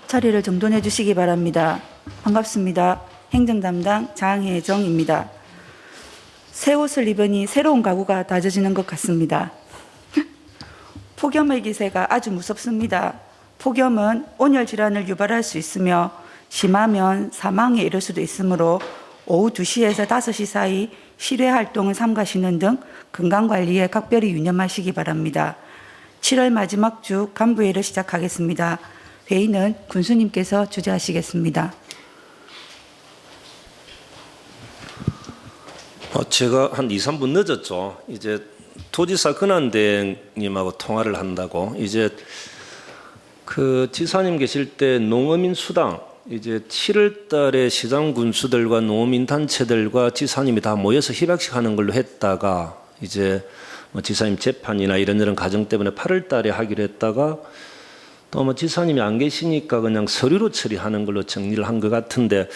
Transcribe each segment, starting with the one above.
자리를 정돈해 주시기 바랍니다. 반갑습니다. 행정담당 장혜정입니다. 새 옷을 입으니 새로운 가구가 다져지는 것 같습니다. 폭염의 기세가 아주 무섭습니다. 폭염은 온열 질환을 유발할 수 있으며 심하면 사망에 이를 수도 있으므로 오후 2시에서 5시 사이 실외 활동을 삼가시는 등 건강관리에 각별히 유념하시기 바랍니다. 7월 마지막 주 간부회의를 시작하겠습니다. 회의는 군수님께서 주재하시겠습니다. 제가 한 2, 3분 늦었죠. 이제 도지사 근한대행님하고 통화를 한다고. 이제 그 지사님 계실 때 농어민 수당 이제 7월 달에 시장 군수들과 농어민 단체들과 지사님이 다 모여서 희박식 하는 걸로 했다가 이제 뭐 지사님 재판이나 이런저런 과정 때문에 8월 달에 하기로 했다가 또 뭐 지사님이 안 계시니까 그냥 서류로 처리하는 걸로 정리를 한 것 같은데,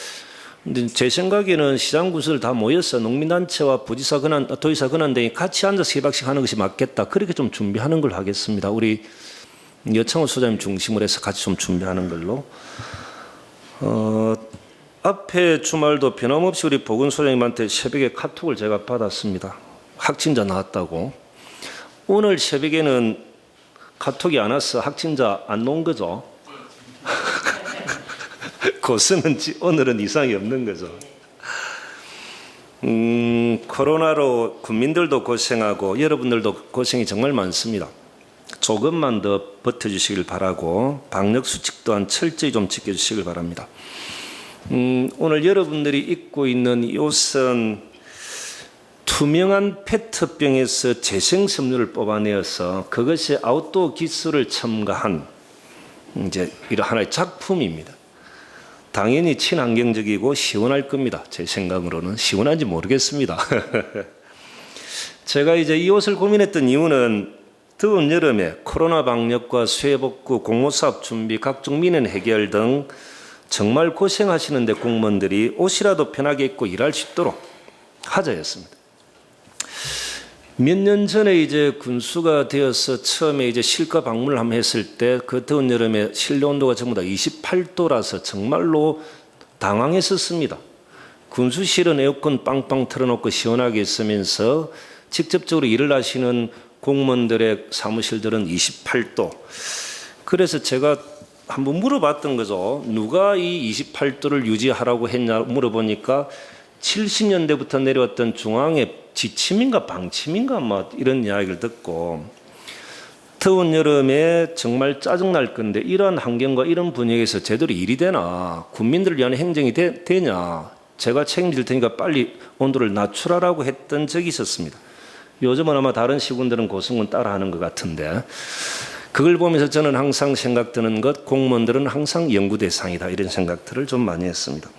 근데 제 생각에는 시장 군수들 다 모여서 농민단체와 도지사 근한대행이 같이 앉아서 희박식 하는 것이 맞겠다. 그렇게 좀 준비하는 걸 하겠습니다. 우리 여창호 소장님 중심으로 해서 같이 좀 준비하는 걸로. 앞에 주말도 변함없이 우리 보건 소장님한테 새벽에 카톡을 제가 받았습니다. 확진자 나왔다고. 오늘 새벽에는 카톡이 안 와서 확진자 안 놓은 거죠. 고성은 오늘은 이상이 없는 거죠. 코로나로 국민들도 고생하고 여러분들도 고생이 정말 많습니다. 조금만 더 버텨주시길 바라고 방역수칙 또한 철저히 좀 지켜주시길 바랍니다. 오늘 여러분들이 입고 있는 이 옷은 투명한 페트병에서 재생섬유를 뽑아내어서 그것이 아웃도어 기술을 첨가한 이제 이런 하나의 작품입니다. 당연히 친환경적이고 시원할 겁니다. 제 생각으로는 시원한지 모르겠습니다. 제가 이제 이 옷을 고민했던 이유는 더운 여름에 코로나 방역과 수해복구, 공모사업 준비, 각종 민원 해결 등 정말 고생하시는데 공무원들이 옷이라도 편하게 입고 일할 수 있도록 하자였습니다. 몇 년 전에 이제 군수가 되어서 처음에 이제 실가 방문을 한번 했을 때 그 더운 여름에 실내 온도가 전부 다 28도라서 정말로 당황했었습니다. 군수실은 에어컨 빵빵 틀어놓고 시원하게 있으면서 직접적으로 일을 하시는 공무원들의 사무실들은 28도. 그래서 제가 한번 물어봤던 거죠. 누가 이 28도를 유지하라고 했냐 물어보니까 70년대부터 내려왔던 중앙의 지침인가 방침인가 뭐 이런 이야기를 듣고, 더운 여름에 정말 짜증날 건데 이런 환경과 이런 분위기에서 제대로 일이 되나, 국민들을 위한 행정이 되냐, 제가 책임질 테니까 빨리 온도를 낮추라고 했던 적이 있었습니다. 요즘은 아마 다른 시군들은 고승은 따라하는 것 같은데, 그걸 보면서 저는 항상 생각드는 것, 공무원들은 항상 연구 대상이다, 이런 생각들을 좀 많이 했습니다.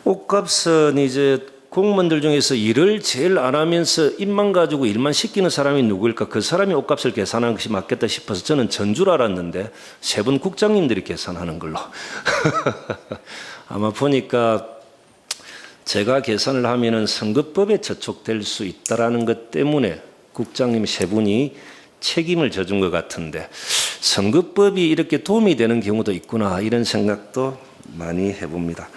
옷값은 이제 공무원들 중에서 일을 제일 안 하면서 입만 가지고 일만 시키는 사람이 누구일까? 그 사람이 옷값을 계산하는 것이 맞겠다 싶어서 저는 전줄 알았는데 세 분 국장님들이 계산하는 걸로. 아마 보니까 제가 계산을 하면은 선거법에 저촉될 수 있다라는 것 때문에 국장님 세 분이 책임을 져준 것 같은데, 선거법이 이렇게 도움이 되는 경우도 있구나, 이런 생각도 많이 해봅니다.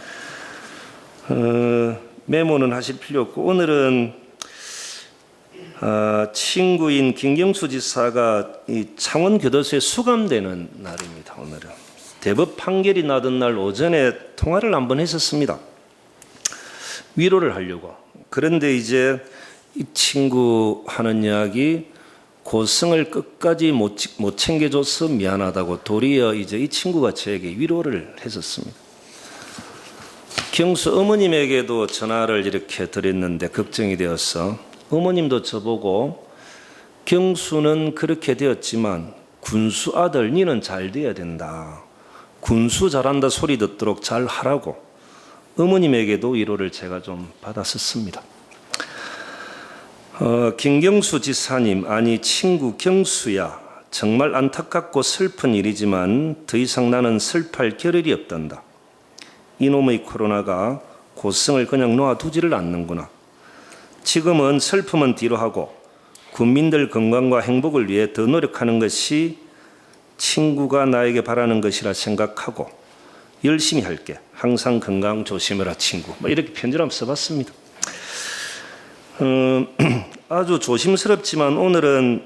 메모는 하실 필요 없고, 오늘은 친구인 김경수 지사가 이 창원교도소에 수감되는 날입니다. 오늘은 대법 판결이 나던 날 오전에 통화를 한번 했었습니다. 위로를 하려고. 그런데 이제 이 친구 하는 이야기, 고성을 끝까지 못 챙겨줘서 미안하다고, 도리어 이제 이 친구가 저에게 위로를 했었습니다. 경수 어머님에게도 전화를 이렇게 드렸는데 걱정이 되어서, 어머님도 저보고 경수는 그렇게 되었지만 군수 아들 니는 잘 돼야 된다, 군수 잘한다 소리 듣도록 잘 하라고 어머님에게도 위로를 제가 좀 받았었습니다. 김경수 지사님, 아니 친구 경수야, 정말 안타깝고 슬픈 일이지만 더 이상 나는 슬퍼할 겨를이 없단다. 이놈의 코로나가 고성을 그냥 놓아두지를 않는구나. 지금은 슬픔은 뒤로 하고 국민들 건강과 행복을 위해 더 노력하는 것이 친구가 나에게 바라는 것이라 생각하고 열심히 할게. 항상 건강 조심해라 친구. 뭐 이렇게 편지를 한번 써봤습니다. 아주 조심스럽지만 오늘은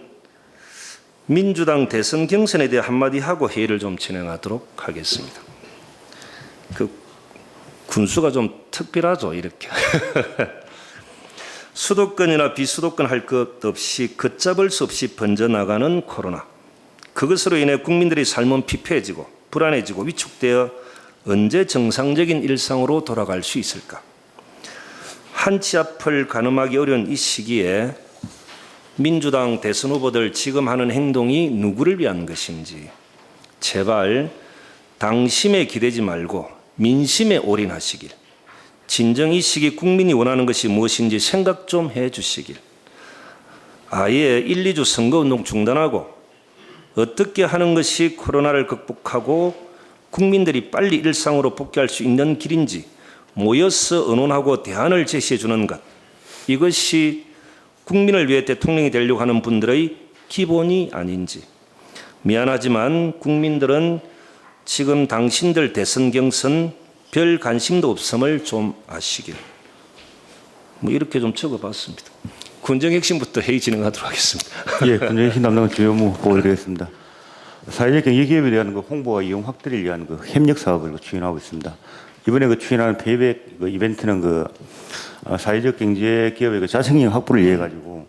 민주당 대선 경선에 대해 한마디 하고 회의를 좀 진행하도록 하겠습니다. 그 군수가 좀 특별하죠, 이렇게. 수도권이나 비수도권 할 것 없이 걷잡을 수 없이 번져나가는 코로나. 그것으로 인해 국민들의 삶은 피폐해지고 불안해지고 위축되어 언제 정상적인 일상으로 돌아갈 수 있을까? 한치 앞을 가늠하기 어려운 이 시기에 민주당 대선 후보들 지금 하는 행동이 누구를 위한 것인지 제발 당심에 기대지 말고 민심에 올인하시길, 진정 이 시기 국민이 원하는 것이 무엇인지 생각 좀 해주시길, 아예 1, 2주 선거운동 중단하고 어떻게 하는 것이 코로나를 극복하고 국민들이 빨리 일상으로 복귀할 수 있는 길인지 모여서 의논하고 대안을 제시해 주는 것, 이것이 국민을 위해 대통령이 되려고 하는 분들의 기본이 아닌지. 미안하지만 국민들은 지금 당신들 대선 경선 별 관심도 없음을 좀 아시길. 뭐 이렇게 좀 적어봤습니다. 군정 핵심부터 회의 진행하도록 하겠습니다. 예, 군정 핵심 담당 주요무 보고드리겠습니다. 사회적 경제기업에 대한 홍보와 이용 확대를 위한 협력 사업을 추진하고 있습니다. 이번에 추진하는 페이백 이벤트는 사회적 경제기업의 자생력 확보를 위해 가지고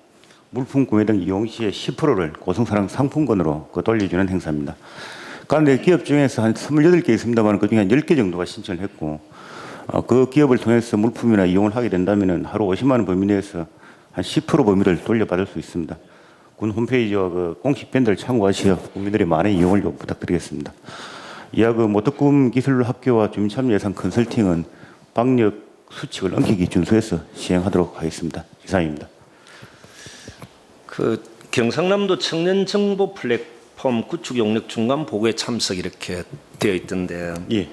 물품 구매 등 이용 시에 10%를 고성사랑 상품권으로 돌려주는 행사입니다. 그런데 기업 중에서 한 28개 있습니다만 그중에 한 10개 정도가 신청을 했고, 그 기업을 통해서 물품이나 이용을 하게 된다면 하루 50만 원 범위 내에서 한 10% 범위를 돌려받을 수 있습니다. 군 홈페이지와 공식 밴드를 참고하시어 국민들의 많은 이용을 부탁드리겠습니다. 이하 모터꿈 기술학교와 주민참여 예산 컨설팅은 방역 수칙을 엄격히 준수해서 시행하도록 하겠습니다. 이상입니다. 경상남도 청년 정보 플랫폼 구축 용역 중간 보고에 참석 이렇게 되어 있던데, 예.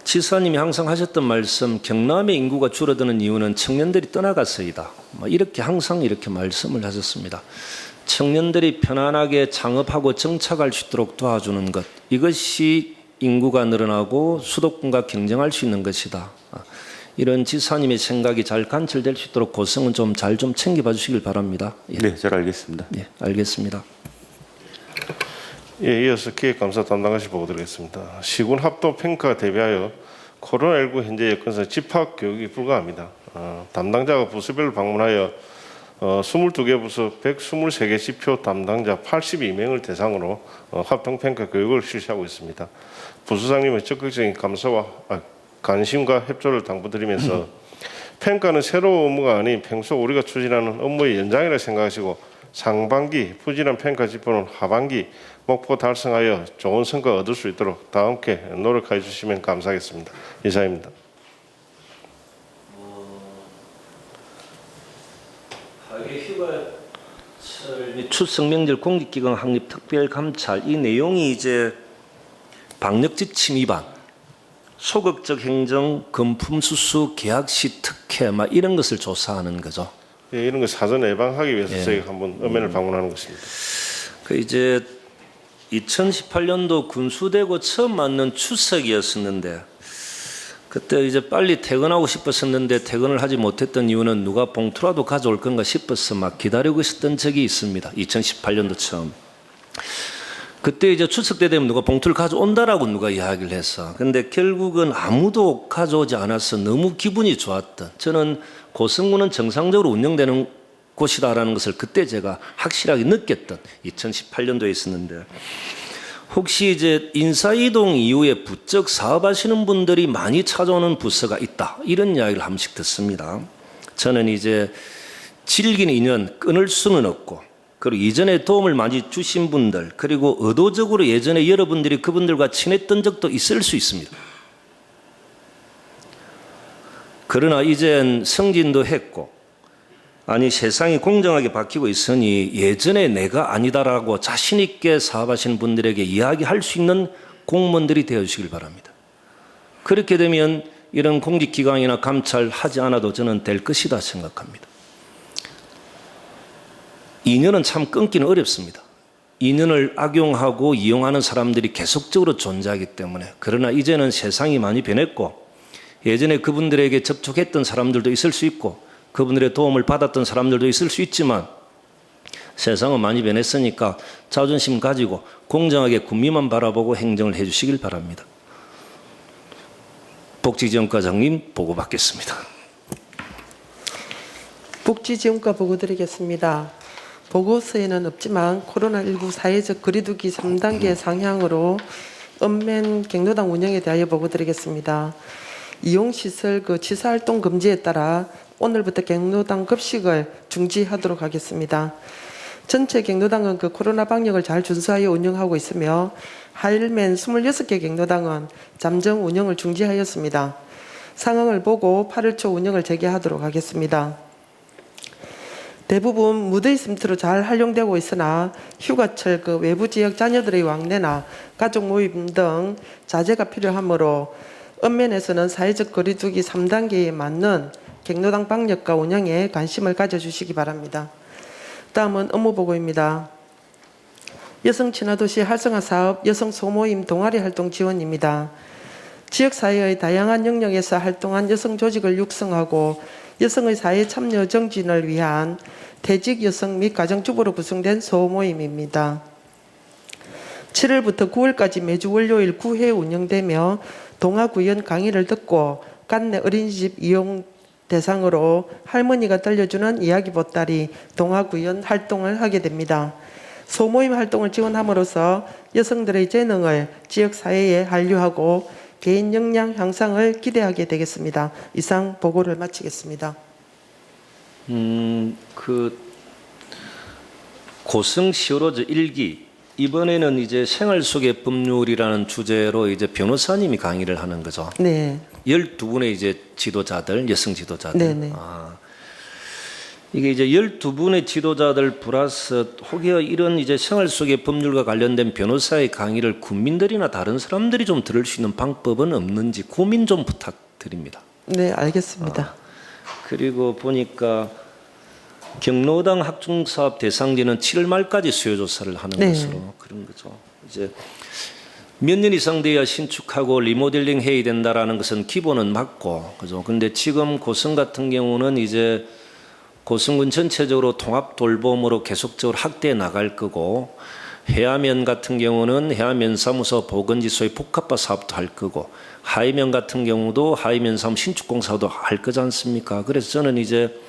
지사님이 항상 하셨던 말씀, 경남의 인구가 줄어드는 이유는 청년들이 떠나가서이다. 이렇게 항상 이렇게 말씀을 하셨습니다. 청년들이 편안하게 창업하고 정착할 수 있도록 도와주는 것, 이것이 인구가 늘어나고 수도권과 경쟁할 수 있는 것이다. 이런 지사님의 생각이 잘 관철될 수 있도록 고성은 좀 잘 좀 챙겨봐 주시길 바랍니다. 예. 네, 잘 알겠습니다. 예, 알겠습니다. 예, 이어서 기획감사 담당하실 보고 드리겠습니다. 시군 합동 평가 대비하여 코로나19 현재 여건상 집합 교육이 불가합니다. 담당자가 부서별로 방문하여 22개 부서 123개 지표 담당자 82명을 대상으로 합동평가 교육을 실시하고 있습니다. 부서장님의 적극적인 감사와 관심과 협조를 당부드리면서 평가는 새로운 업무가 아닌 평소 우리가 추진하는 업무의 연장이라 생각하시고 상반기 부진한 평가 지표는 하반기 목표 달성하여 좋은 성과 얻을 수 있도록 다 함께 노력해 주시면 감사하겠습니다. 이상입니다. 휴가철 및 추석 명절 공직기관 확립 특별감찰, 이 내용이 이제 방역지침 위반, 소극적 행정, 금품 수수, 계약시 특혜 이런 것을 조사하는 거죠. 예, 이런 거 사전 예방하기 위해서 예. 저희가 한번 엄연을 방문하는 것입니다. 이제 2018년도 군수되고 처음 맞는 추석이었었는데, 그때 이제 빨리 퇴근하고 싶었었는데 퇴근을 하지 못했던 이유는 누가 봉투라도 가져올 건가 싶어서 막 기다리고 있었던 적이 있습니다. 2018년도 처음. 그때 이제 추석 때 되면 누가 봉투를 가져온다라고 누가 이야기를 해서, 근데 결국은 아무도 가져오지 않아서 너무 기분이 좋았던, 저는 고성군은 정상적으로 운영되는 곳이다라는 것을 그때 제가 확실하게 느꼈던 2018년도에 있었는데, 혹시 이제 인사이동 이후에 부쩍 사업하시는 분들이 많이 찾아오는 부서가 있다, 이런 이야기를 한 번씩 듣습니다. 저는 이제 질긴 인연 끊을 수는 없고, 그리고 이전에 도움을 많이 주신 분들, 그리고 의도적으로 예전에 여러분들이 그분들과 친했던 적도 있을 수 있습니다. 그러나 이젠 승진도 했고, 아니 세상이 공정하게 바뀌고 있으니 예전에 내가 아니다라고 자신 있게 사업하시는 분들에게 이야기할 수 있는 공무원들이 되어주시길 바랍니다. 그렇게 되면 이런 공직기강이나 감찰하지 않아도 저는 될 것이다 생각합니다. 인연은 참 끊기는 어렵습니다. 인연을 악용하고 이용하는 사람들이 계속적으로 존재하기 때문에 그러나 이제는 세상이 많이 변했고 예전에 그분들에게 접촉했던 사람들도 있을 수 있고 그분들의 도움을 받았던 사람들도 있을 수 있지만 세상은 많이 변했으니까 자존심 가지고 공정하게 국민만 바라보고 행정을 해 주시길 바랍니다. 복지지원과장님 보고 받겠습니다. 복지지원과 보고 드리겠습니다. 보고서에는 없지만 코로나19 사회적 거리두기 3단계 상향으로 읍면 경로당 운영에 대하여 보고 드리겠습니다. 이용시설 취사활동 금지에 따라 오늘부터 경로당 급식을 중지하도록 하겠습니다. 전체 경로당은 코로나 방역을 잘 준수하여 운영하고 있으며 하일맨 26개 경로당은 잠정 운영을 중지하였습니다. 상황을 보고 8월 초 운영을 재개하도록 하겠습니다. 대부분 무더위 쉼터로 잘 활용되고 있으나 휴가철 외부 지역 자녀들의 왕래나 가족 모임 등 자제가 필요하므로 읍면에서는 사회적 거리두기 3단계에 맞는 경로당 방역과 운영에 관심을 가져주시기 바랍니다. 다음은 업무보고입니다. 여성친화도시 활성화 사업 여성 소모임 동아리 활동 지원입니다. 지역사회의 다양한 영역에서 활동한 여성 조직을 육성하고 여성의 사회 참여 정진을 위한 퇴직 여성 및 가정주부로 구성된 소모임입니다. 7월부터 9월까지 매주 월요일 9회 운영되며 동아구연 강의를 듣고 관내 어린이집 이용 대상으로 할머니가 들려주는 이야기 보따리 동아구연 활동을 하게 됩니다. 소모임 활동을 지원함으로써 여성들의 재능을 지역사회에 한류하고 개인 역량 향상을 기대하게 되겠습니다. 이상 보고를 마치겠습니다. 고성 히어로즈 1기 이번에는 이제 생활 속의 법률이라는 주제로 이제 변호사님이 강의를 하는 거죠. 네. 12분의 이제 지도자들, 여성 지도자들. 네네. 이게 이제 12분의 지도자들 플러스 혹여 이런 이제 생활 속의 법률과 관련된 변호사의 강의를 국민들이나 다른 사람들이 좀 들을 수 있는 방법은 없는지 고민 좀 부탁드립니다. 네, 알겠습니다. 그리고 보니까 경로당 학중사업 대상지는 7월 말까지 수요조사를 하는 네. 것으로 그런 거죠. 이제 몇 년 이상 돼야 신축하고 리모델링 해야 된다라는 것은 기본은 맞고, 그죠. 근데 지금 고성 같은 경우는 이제 고성군 전체적으로 통합 돌봄으로 계속적으로 확대해 나갈 거고, 해안면 같은 경우는 해안면 사무소 보건지소의 복합화 사업도 할 거고, 하이면 같은 경우도 하이면 사업 신축공사도 할 거지 않습니까? 그래서 저는 이제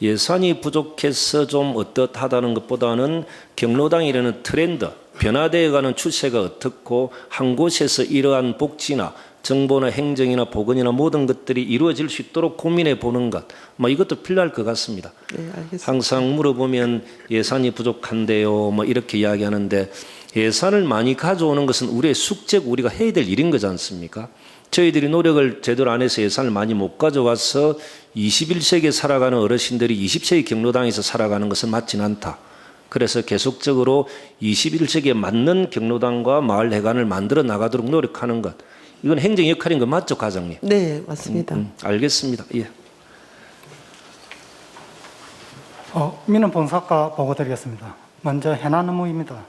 예산이 부족해서 좀 어떻하다는 것보다는 경로당이라는 트렌드, 변화되어가는 추세가 어떻고 한 곳에서 이러한 복지나 정보나 행정이나 보건이나 모든 것들이 이루어질 수 있도록 고민해 보는 것, 이것도 필요할 것 같습니다. 네, 알겠습니다. 항상 물어보면 예산이 부족한데요, 이렇게 이야기하는데 예산을 많이 가져오는 것은 우리의 숙제고 우리가 해야 될 일인 거지 않습니까? 저희들이 노력을 제대로 안 해서 예산을 많이 못 가져와서 21세기에 살아가는 어르신들이 20세기 경로당에서 살아가는 것은 맞진 않다. 그래서 계속적으로 21세기에 맞는 경로당과 마을 회관을 만들어 나가도록 노력하는 것. 이건 행정 역할인 거 맞죠, 과장님? 네, 맞습니다. 알겠습니다. 예. 민원 본사과 보고 드리겠습니다. 먼저 해난 업무입니다.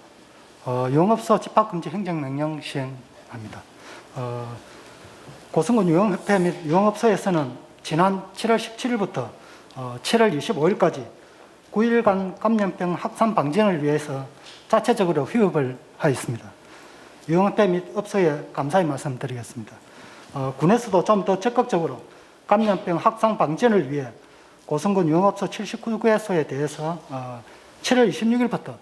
영업소 집합금지 행정명령 시행합니다. 고성군 유흥협회 및 유흥업소에서는 지난 7월 17일부터 7월 25일까지 9일간 감염병 확산 방지를 위해서 자체적으로 휴업을 하였습니다. 유흥협회 및 업소에 감사의 말씀드리겠습니다. 군에서도 좀 더 적극적으로 감염병 확산 방지를 위해 고성군 유흥업소 79개소에 대해서 7월 26일부터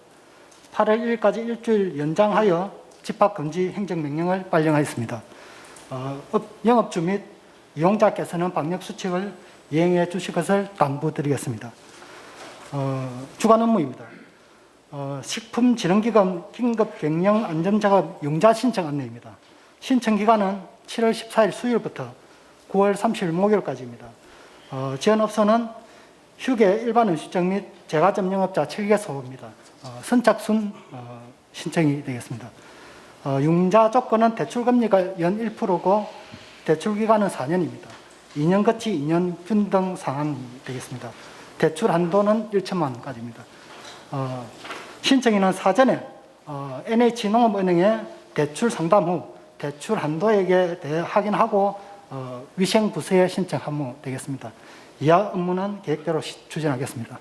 8월 1일까지 일주일 연장하여 집합금지 행정명령을 발령하였습니다. 영업주 및 이용자께서는 방역수칙을 이행해 주실 것을 당부드리겠습니다. 주간 업무입니다. 식품진흥기금 긴급경영안전작업 융자 신청 안내입니다. 신청기간은 7월 14일 수요일부터 9월 30일 목요일까지입니다. 지원업소는 휴게 일반 음식점 및 제과점 영업자 7개소입니다. 선착순 신청이 되겠습니다. 융자 조건은 대출금리가 연 1%고 대출기간은 4년입니다. 2년 거치 2년 균등 상한이 되겠습니다. 대출 한도는 1천만 원까지입니다. 신청인은 사전에 NH농업은행에 대출 상담 후 대출 한도액에 대해 확인하고 위생 부서에 신청하면 되겠습니다. 이하 업무는 계획대로 추진하겠습니다.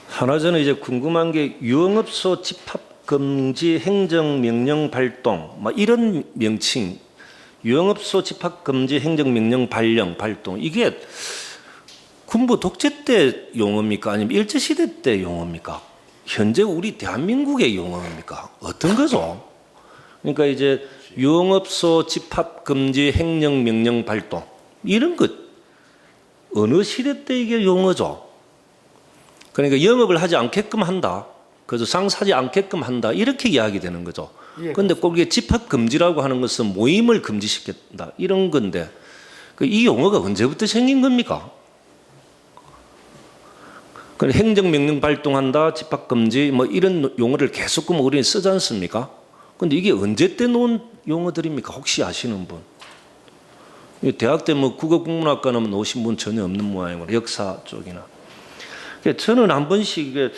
하나 저는 이제 궁금한 게 유흥업소 집합 금지 행정명령 발동 막 이런 명칭 유흥업소 집합 금지 행정명령 발동 이게 군부 독재 때 용어입니까? 아니면 일제시대 때 용어입니까? 현재 우리 대한민국의 용어입니까? 어떤 거죠? 그러니까 이제 유흥업소 집합 금지 행정명령 발동 이런 것 어느 시대 때 이게 용어죠? 그러니까 영업을 하지 않게끔 한다. 그래서 상사하지 않게끔 한다. 이렇게 이야기되는 거죠. 그런데 꼭 이게 집합 금지라고 하는 것은 모임을 금지시켰다. 이런 건데 이 용어가 언제부터 생긴 겁니까? 행정명령 발동한다, 집합금지 뭐 이런 용어를 계속 우리는 쓰지 않습니까? 근데 이게 언제 때 놓은 용어들입니까? 혹시 아시는 분? 대학 때 뭐 국어국문학과는 나오신 분 전혀 없는 모양이고 역사 쪽이나. 저는 한 번씩 이게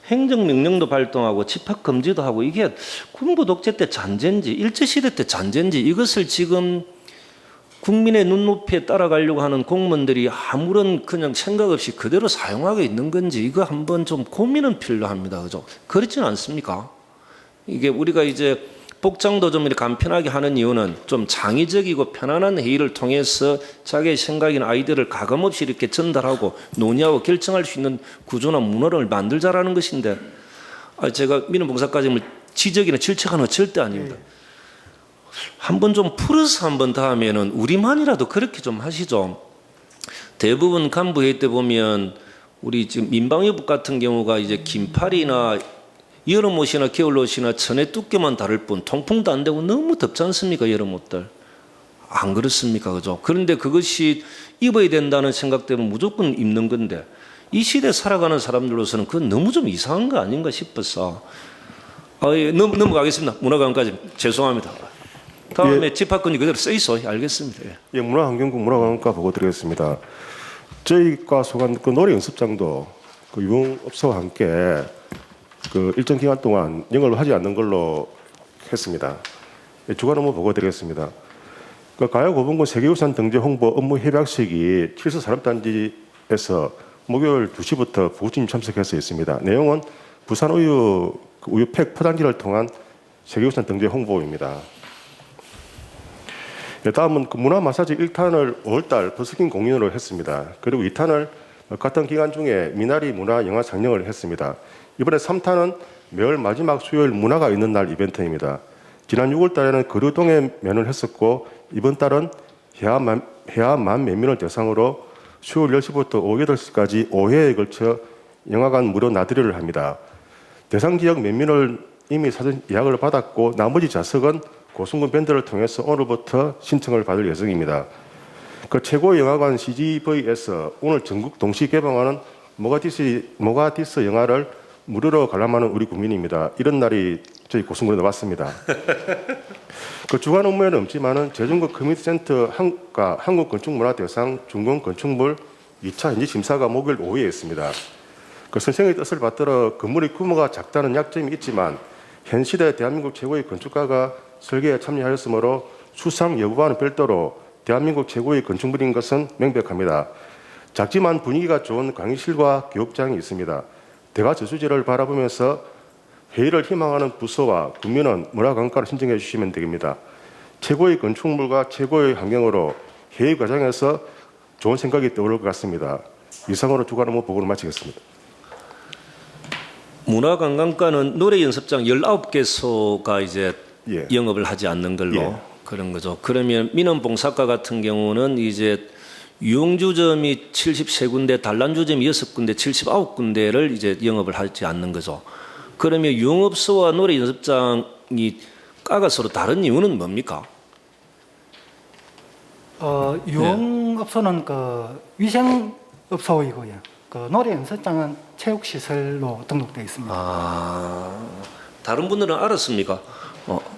행정명령도 발동하고 집합금지도 하고 이게 군부 독재 때 잔재인지 일제시대 때 잔재인지 이것을 지금 국민의 눈높이에 따라가려고 하는 공무원들이 아무런 그냥 생각 없이 그대로 사용하고 있는 건지 이거 한번 좀 고민은 필요합니다. 그죠? 그렇지는 않습니까? 이게 우리가 이제 복장도 좀 이렇게 간편하게 하는 이유는 좀 창의적이고 편안한 회의를 통해서 자기의 생각이나 아이디어를 가감없이 이렇게 전달하고 논의하고 결정할 수 있는 구조나 문화를 만들자라는 것인데 제가 민원봉사과정을 지적이나 질책하는 건 절대 아닙니다. 한번 좀 풀어서 한번 다음에는 우리만이라도 그렇게 좀 하시죠. 대부분 간부 회의 때 보면 우리 지금 민방위부 같은 경우가 이제 긴팔이나 여름 옷이나 겨울 옷이나 천의 두께만 다를 뿐 통풍도 안 되고 너무 덥지 않습니까? 여름 옷들. 안 그렇습니까? 그죠? 그런데 그것이 입어야 된다는 생각 때문에 무조건 입는 건데 이 시대에 살아가는 사람들로서는 그건 너무 좀 이상한 거 아닌가 싶어서 넘어가겠습니다. 문화관까지 죄송합니다. 다음에 집합금지 그대로 써 있어. 알겠습니다. 예, 문화환경부 문화관광과 보고 드리겠습니다. 저희과 소관 그 노래 연습장도 그 유흥업소와 함께 그 일정 기간 동안 영업을 하지 않는 걸로 했습니다. 예, 주간 업무 보고 드리겠습니다. 그 가야고분군 세계유산 등재 홍보 업무 협약식이 칠서 산업단지에서 목요일 2시부터 부구팀 참석해서 있습니다. 내용은 부산 우유팩 포장지를 통한 세계유산 등재 홍보입니다. 다음은 그 문화 마사지 1탄을 5월달 버스킹 공연으로 했습니다. 그리고 2탄을 같은 기간 중에 미나리 문화 영화 상영을 했습니다. 이번에 3탄은 매월 마지막 수요일 문화가 있는 날 이벤트입니다. 지난 6월달에는 거류동에 면을 했었고 이번 달은 해안만 면민을 대상으로 수요일 10시부터 오후 8시까지 5회에 걸쳐 영화관 무료 나들이를 합니다. 대상 지역 면민을 이미 사전 예약을 받았고 나머지 좌석은 고승군 밴드를 통해서 오늘부터 신청을 받을 예정입니다. 그 최고의 영화관 CGV에서 오늘 전국 동시 개방하는 모가디스 영화를 무료로 관람하는 우리 국민입니다. 이런 날이 저희 고승군에 왔습니다. 그 주간 업무에는 없지만은 제중국 커뮤니티 센터 한국건축문화대상 중공건축물 2차 현지 심사가 목요일 오후에 있습니다. 그 선생의 뜻을 받들어 건물의 규모가 작다는 약점이 있지만 현 시대 대한민국 최고의 건축가가 설계에 참여하였으므로 수상 여부와는 별도로 대한민국 최고의 건축물인 것은 명백합니다. 작지만 분위기가 좋은 강의실과 교육장이 있습니다. 대화 저수지를 바라보면서 회의를 희망하는 부서와 국민은 문화관광을 신청해 주시면 됩니다. 최고의 건축물과 최고의 환경으로 회의 과정에서 좋은 생각이 떠오를 것 같습니다. 이상으로 주간 업무 보고를 마치겠습니다. 문화관광과는 노래 연습장 19개소가 이제 예. 영업을 하지 않는 걸로 예. 그런 거죠. 그러면 민원봉사과 같은 경우는 이제 유흥주점이 73군데, 단란주점이 6군데, 79군데를 이제 영업을 하지 않는 거죠. 그러면 유흥업소와 노래 연습장이 과가 서로 다른 이유는 뭡니까? 유흥업소는 그 위생업소이고요. 그 노래 연습장은 체육시설로 등록되어 있습니다. 다른 분들은 알았습니까?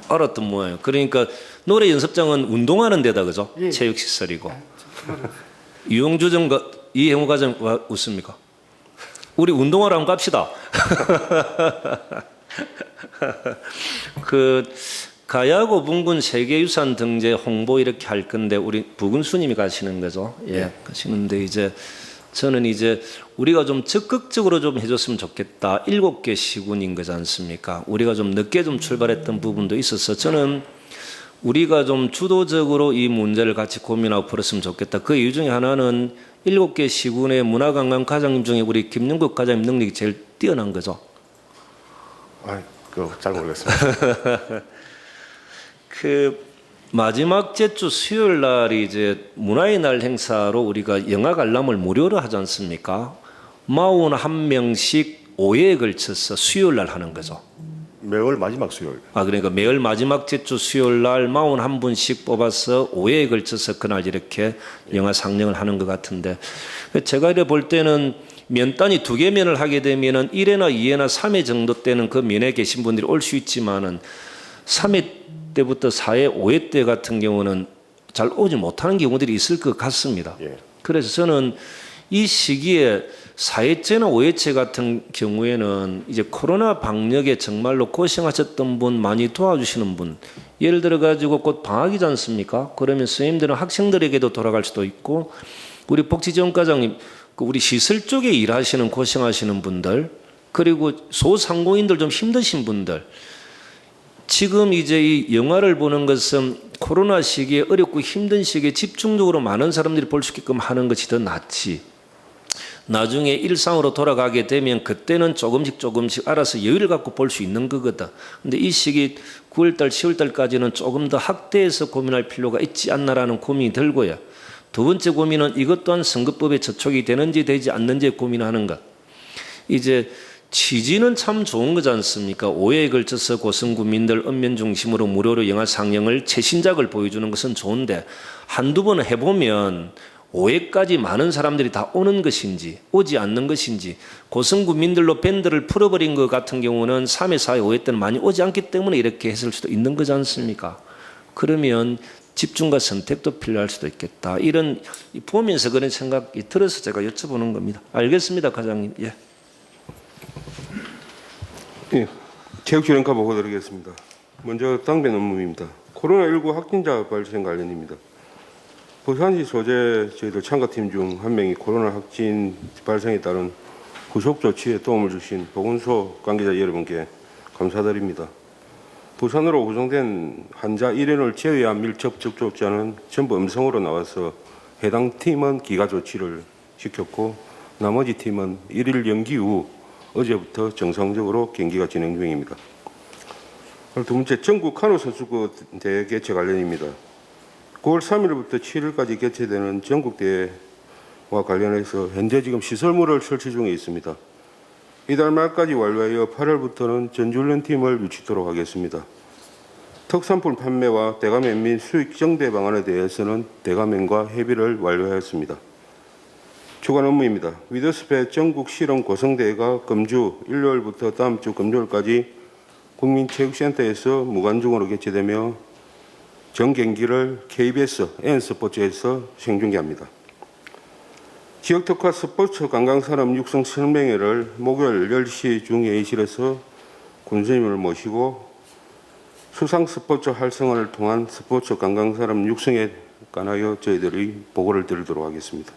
알았던 모양이에요. 그러니까 노래 연습장은 운동하는 데다 그죠? 예. 체육시설이고. 유흥주점과 이해무 과장 웃습니까? 우리 운동하러 한번 갑시다. 그 가야고 분군 세계유산 등재 홍보 이렇게 할 건데 우리 부군수님이 가시는 거죠. 예, 가시는데 이제 저는 이제 우리가 좀 적극적으로 좀 해줬으면 좋겠다. 7개 시군인 거지 않습니까? 우리가 좀 늦게 좀 출발했던 부분도 있어서 저는 우리가 좀 주도적으로 이 문제를 같이 고민하고 풀었으면 좋겠다. 그 이유 중에 하나는 7개 시군의 문화관광 과장님 중에 우리 김영국 과장님 능력이 제일 뛰어난 거죠. 그거 잘 모르겠습니다. 그 마지막 제주 수요일 날이 이제 문화의 날 행사로 우리가 영화 관람을 무료로 하지 않습니까? 41명씩 5회에 걸쳐서 수요일 날 하는 거죠. 매월 마지막 수요일. 그러니까 매월 마지막 제주 수요일 날 41분씩 뽑아서 5회에 걸쳐서 그날 이렇게 영화 상영을 하는 것 같은데 제가 이래 볼 때는 면단이 2개 면을 하게 되면은 1회나 2회나 3회 정도 때는 그 면에 계신 분들이 올 수 있지만은 3회 때부터 4회, 5회 때 같은 경우는 잘 오지 못하는 경우들이 있을 것 같습니다. 예. 그래서 저는 이 시기에 4회째나 5회째 같은 경우에는 이제 코로나 방역에 정말로 고생하셨던 분, 많이 도와주시는 분, 예를 들어 가지고 곧 방학이지 않습니까? 그러면 선생님들은 학생들에게도 돌아갈 수도 있고 우리 복지지원과장님, 우리 시설 쪽에 일하시는 고생하시는 분들, 그리고 소상공인들 좀 힘드신 분들, 지금 이제 이 영화를 보는 것은 코로나 시기에 어렵고 힘든 시기에 집중적으로 많은 사람들이 볼 수 있게끔 하는 것이 더 낫지. 나중에 일상으로 돌아가게 되면 그때는 조금씩 알아서 여유를 갖고 볼 수 있는 거거든. 근데 이 시기 9월달, 10월달까지는 조금 더 확대해서 고민할 필요가 있지 않나라는 고민이 들고요. 두 번째 고민은 이것 또한 선거법에 저촉이 되는지 되지 않는지 고민하는 것. 이제 취지는 참 좋은 거지 않습니까? 5회에 걸쳐서 고성군민들 읍면 중심으로 무료로 영화 상영을 최신작을 보여주는 것은 좋은데 한두 번 해보면 5회까지 많은 사람들이 다 오는 것인지 오지 않는 것인지 고성군민들로 밴드를 풀어버린 것 같은 경우는 3회, 4회, 5회 때는 많이 오지 않기 때문에 이렇게 했을 수도 있는 거지 않습니까? 그러면 집중과 선택도 필요할 수도 있겠다. 이런 보면서 그런 생각이 들어서 제가 여쭤보는 겁니다. 알겠습니다, 과장님. 예. 예, 체육진흥과 보고 드리겠습니다. 먼저 당변 업무입니다. 코로나19 확진자 발생 관련입니다. 부산시 소재 저희들 참가팀 중 한 명이 코로나 확진 발생에 따른 후속 조치에 도움을 주신 보건소 관계자 여러분께 감사드립니다. 부산으로 구성된 환자 1인을 제외한 밀접 접촉자는 전부 음성으로 나와서 해당 팀은 기가 조치를 시켰고 나머지 팀은 1일 연기 후 어제부터 정상적으로 경기가 진행 중입니다. 두 번째, 전국 카누 선수권 대회 개최 관련입니다. 9월 3일부터 7일까지 개최되는 전국 대회와 관련해서 현재 지금 시설물을 설치 중에 있습니다. 이달 말까지 완료하여 8월부터는 전지훈련팀을 유치토록 하겠습니다. 특산품 판매와 대가면 및 수익 정대 방안에 대해서는 대가면과 협의를 완료하였습니다. 주간 업무입니다. 위더스페 전국 실험 고성대회가 금주 일요일부터 다음 주 금요일까지 국민체육센터에서 무관중으로 개최되며 전 경기를 KBS N스포츠에서 생중계합니다. 지역특화 스포츠 관광산업 육성 설명회를 목요일 10시 중회의실에서 군수님을 모시고 수상 스포츠 활성화를 통한 스포츠 관광산업 육성에 관하여 저희들이 보고를 드리도록 하겠습니다.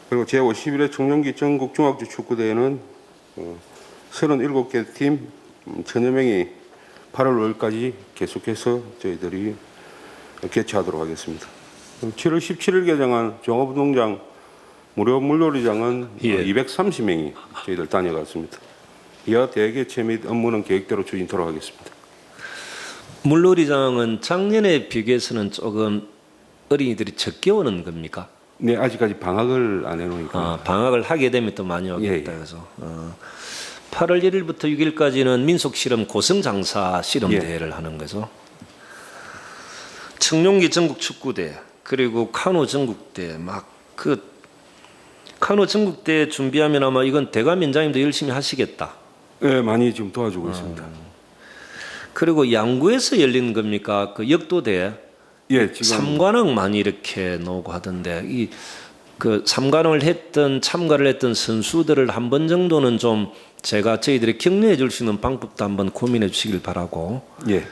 그리고 제51회 청룡기 전국 중학교 축구대회는 37개 팀 1000여 명이 8월 5일까지 계속해서 저희들이 개최하도록 하겠습니다. 7월 17일 개장한 종합운동장 무료 물놀이장은 230명이 저희들 다녀갔습니다. 이하 대회 개최 및 업무는 계획대로 추진토록 하겠습니다. 물놀이장은 작년에 비교해서는 조금 어린이들이 적게 오는 겁니까? 네, 아직까지 방학을 안 해놓으니까. 방학을 하게 되면 또 많이 오겠다. 예. 그래서 8월 1일부터 6일까지는 민속실험 고성장사 실험대회를 하는 거죠. 청룡기 전국축구대 그리고 카누 전국대 카누 전국대 준비하면 아마 이건 대감위원장님도 열심히 하시겠다. 네, 많이 지금 도와주고 있습니다. 그리고 양구에서 열린 겁니까? 그 역도대 예, 지금 3관왕 많이 이렇게 나오고 하던데 이 그 참가를 했던 선수들을 한 번 정도는 좀 저희들이 격려해 줄 수 있는 방법도 한번 고민해 주시길 바라고. 예.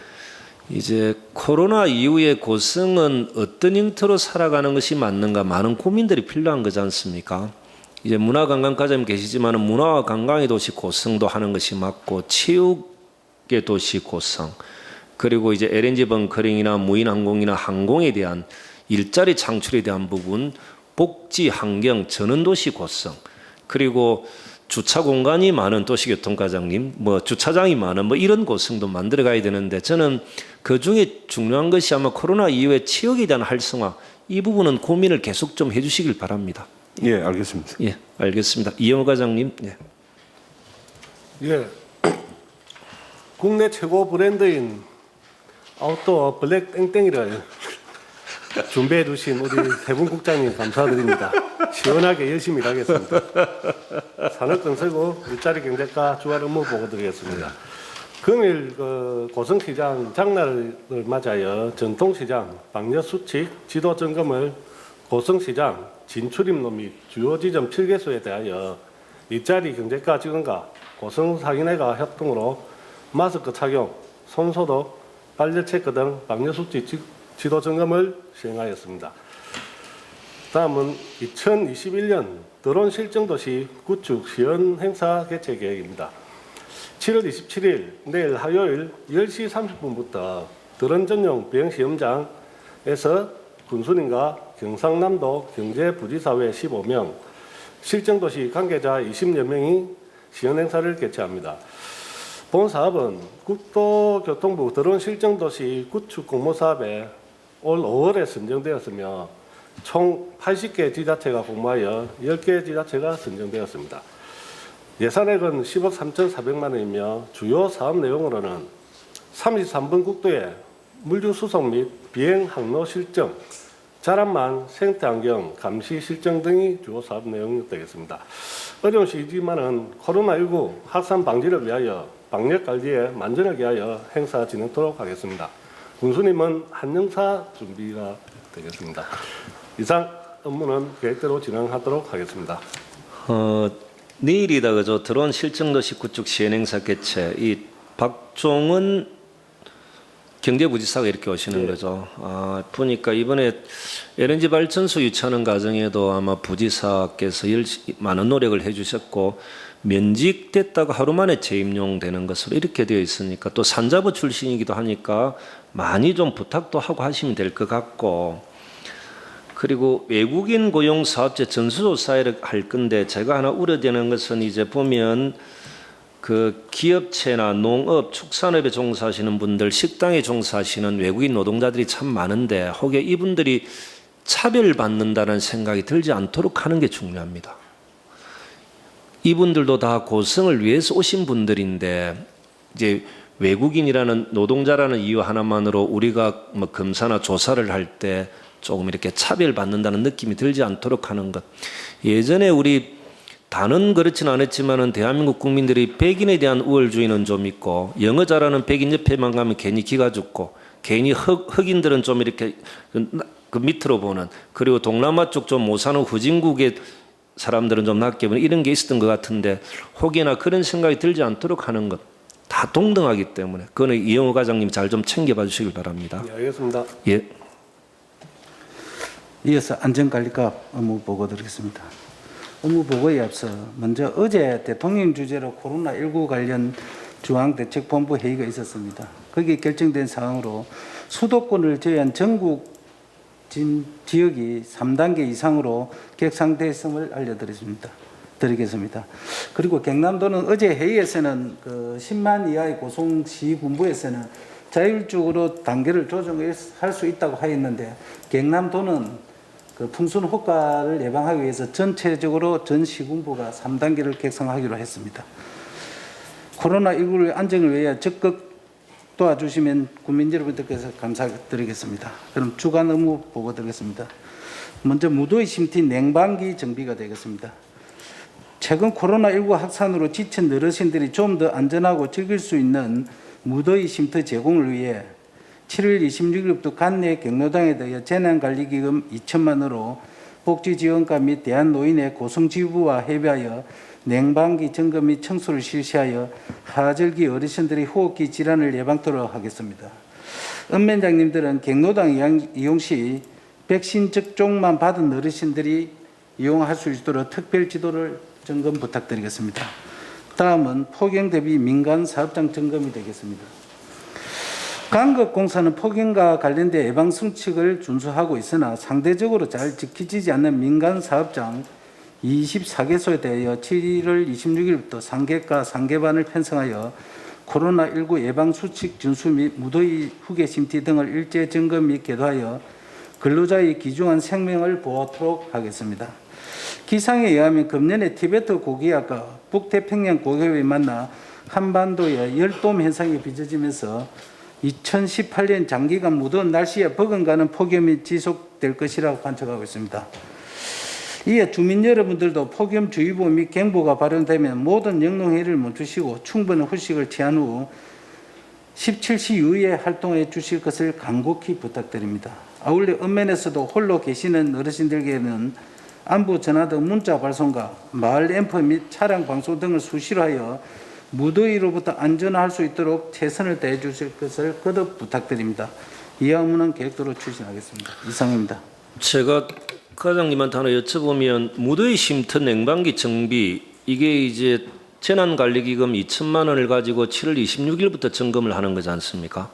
이제 코로나 이후의 고성은 어떤 형태로 살아가는 것이 맞는가 많은 고민들이 필요한 거지 않습니까? 이제 문화관광과장님 계시지만 문화와 관광의 도시 고성도 하는 것이 맞고 체육의 도시 고성 그리고 이제 LNG 벙커링이나 무인항공이나 항공에 대한 일자리 창출에 대한 부분 복지 환경 전원도시 고성 그리고 주차 공간이 많은 도시교통과장님 주차장이 많은 이런 고성도 만들어 가야 되는데 저는 그중에 중요한 것이 아마 코로나 이후에 체육에 대한 활성화 이 부분은 고민을 계속 좀 해주시길 바랍니다. 예, 알겠습니다. 예, 알겠습니다. 이영호 과장님. 예. 예. 국내 최고 브랜드인 아웃도어 블랙 땡땡이를 준비해 주신 우리 세 분 국장님 감사드립니다. 시원하게 열심히 일하겠습니다. 산업건설고 일자리 경제과 주할 업무 보고 드리겠습니다. 금일 고성시장 장날을 맞아요. 전통시장 방역 수칙 지도 점검을 고성시장 진출입로 및 주요 지점 7개소에 대하여 일자리 경제과 직원과 고성상인회가 협동으로 마스크 착용, 손소독, 발열 체크 등 방역 수칙 지도 점검을 시행하였습니다. 다음은 2021년 드론 실정도시 구축 시연 행사 개최 계획입니다. 7월 27일 내일 화요일 10시 30분부터 드론 전용 비행 시험장에서 군수님과 경상남도 경제부지사회 15명, 실정도시 관계자 20여 명이 시연 행사를 개최합니다. 본 사업은 국토교통부 드론 실정도시 구축 공모사업에 올 5월에 선정되었으며 총 80개 지자체가 공모하여 10개 지자체가 선정되었습니다. 예산액은 10억 3,400만 원이며 주요 사업 내용으로는 33번 국도의 물류 수송 및 비행 항로 실정, 자란만 생태환경 감시 실정 등이 주요 사업 내용이 되겠습니다. 어려운 시기지만은 코로나19 확산 방지를 위하여 방역 관리에 만전을 기하여 행사 진행토록 하겠습니다. 군수님은 한영사 준비가 되겠습니다. 이상 업무는 계획대로 진행하도록 하겠습니다. 내일이다 그죠? 드론 실정도시 구축 시행행사 개최. 이 박종은 경제부지사가 이렇게 오시는 거죠. 보니까 이번에 LNG 발전소 유치하는 과정에도 아마 부지사께서 많은 노력을 해주셨고 면직됐다가 하루 만에 재임용되는 것으로 이렇게 되어 있으니까 또 산자부 출신이기도 하니까 많이 좀 부탁도 하고 하시면 될 것 같고 그리고 외국인 고용 사업체 전수조사를 할 건데 제가 하나 우려되는 것은 이제 보면 그 기업체나 농업, 축산업에 종사하시는 분들, 식당에 종사하시는 외국인 노동자들이 참 많은데 혹여 이분들이 차별받는다는 생각이 들지 않도록 하는 게 중요합니다. 이분들도 다 고성을 위해서 오신 분들인데 이제 외국인이라는 노동자라는 이유 하나만으로 우리가 검사나 조사를 할 때 조금 이렇게 차별받는다는 느낌이 들지 않도록 하는 것. 예전에 우리 다는 그렇진 않았지만은 대한민국 국민들이 백인에 대한 우월주의는 좀 있고 영어 잘하는 백인 옆에만 가면 괜히 기가 죽고 괜히 흑인들은 좀 이렇게 그 밑으로 보는 그리고 동남아 쪽 좀 못 사는 후진국의 사람들은 좀 낮게 보는 이런 게 있었던 것 같은데 혹여나 그런 생각이 들지 않도록 하는 것. 다 동등하기 때문에 그거는 이영호 과장님 잘 좀 챙겨봐 주시길 바랍니다. 네, 알겠습니다. 예. 이어서 안전관리과 업무 보고 드리겠습니다. 업무 보고에 앞서 먼저 어제 대통령 주재로 코로나19 관련 중앙대책본부 회의가 있었습니다. 거기에 결정된 사항으로 수도권을 제외한 전국 지역이 3단계 이상으로 객상됐음을 드리겠습니다. 그리고 경남도는 어제 회의에서는 10만 이하의 고성시 군부에서는 자율적으로 단계를 조정할 수 있다고 하였는데 경남도는 풍선 효과를 예방하기 위해서 전체적으로 전 시군부가 3단계를 객상하기로 했습니다. 코로나19를 안정을 위해 적극 도와주시면 국민 여러분들께서 감사드리겠습니다. 그럼 주간 업무 보고 드리겠습니다. 먼저 무더위 쉼터 냉방기 정비가 되겠습니다. 최근 코로나19 확산으로 지친 어르신들이 좀 더 안전하고 즐길 수 있는 무더위 쉼터 제공을 위해 7월 26일부터 관내 경로당에 대해 재난관리기금 2천만 원으로 복지지원과 및 대한노인의 고성지부와 협의하여 냉방기 점검 및 청소를 실시하여 하절기 어르신들의 호흡기 질환을 예방토록 하겠습니다. 읍면장님들은 경로당 이용 시 백신 접종만 받은 어르신들이 이용할 수 있도록 특별 지도를 점검 부탁드리겠습니다. 다음은 폭염 대비 민간 사업장 점검이 되겠습니다. 강급공사는 폭염과 관련된 예방수칙을 준수하고 있으나 상대적으로 잘 지켜지지 않는 민간 사업장 24개소에 대하여 7월 26일부터 3개과 3개반을 편성하여 코로나19 예방수칙 준수 및 무더위 후계 심티 등을 일제 점검 및 계도하여 근로자의 귀중한 생명을 보호하도록 하겠습니다. 기상에 의하면 금년에 티베트 고기압과 북태평양 고기압이 만나 한반도에 열돔 현상이 빚어지면서 2018년 장기간 무더운 날씨에 버금가는 폭염이 지속될 것이라고 관측하고 있습니다. 이에 주민 여러분들도 폭염주의보 및 경보가 발효되면 모든 영농회의를 멈추시고 충분한 휴식을 취한 후 17시 이후에 활동해 주실 것을 간곡히 부탁드립니다. 아울러 읍면에서도 홀로 계시는 어르신들에게는 안부 전화 등 문자 발송과 마을 앰프 및 차량 방송 등을 수시로 하여 무더위로부터 안전할 수 있도록 최선을 다해 주실 것을 거듭 부탁드립니다. 이하 업무는 계획대로 추진하겠습니다. 이상입니다. 제가 과장님한테 하나 여쭤보면 무더위 쉼터 냉방기 정비 이게 이제 재난관리기금 2천만 원을 가지고 7월 26일부터 점검을 하는 거지 않습니까?